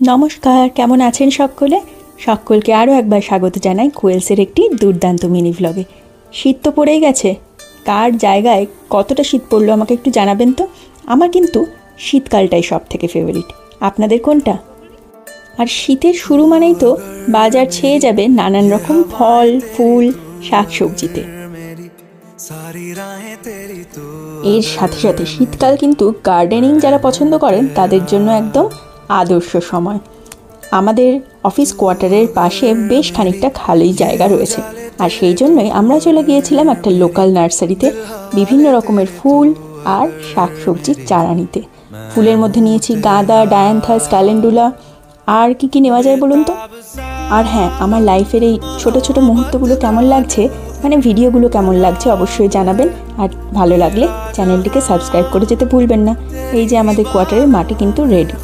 নমস্কার, কেমন আছেন সকলে? সকলকে আরও একবার স্বাগত জানাই কোয়েলসের একটি দুর্দান্ত মিনি ভ্লগে। শীত তো পড়েই গেছে, কার জায়গায় কতটা শীত পড়লো আমাকে একটু জানাবেন তো। আমার কিন্তু শীতকালটাই সব থেকে ফেভারিট, আপনাদের কোনটা? আর শীতের শুরু মানেই তো বাজার ছেয়ে যাবে নানান রকম ফল, ফুল, শাক সবজিতে। এর সাথে সাথে শীতকাল কিন্তু গার্ডেনিং যারা পছন্দ করেন তাদের জন্য একদম আদর্শ সময়। আমাদের অফিস কোয়ার্টারের পাশে বেশ খানিকটা খালি জায়গা রয়েছে, আর সেই জন্যই আমরা চলে গিয়েছিলাম একটা লোকাল নার্সারিতে বিভিন্ন রকমের ফুল আর শাক সবজির চারা নিতে। ফুলের মধ্যে নিয়েছি গাঁদা, ডায়ান্থাস, ক্যালেন্ডুলা, আর কি নেওয়া যায় বলুন তো। আর হ্যাঁ, আমার লাইফের এই ছোট ছোট মুহূর্তগুলো কেমন লাগছে, মানে ভিডিওগুলো কেমন লাগছে অবশ্যই জানাবেন। আর ভালো লাগলে চ্যানেলটিকে সাবস্ক্রাইব করে যেতে ভুলবেন না। এই যে আমাদের কোয়ার্টারের মাটি কিন্তু রেডি।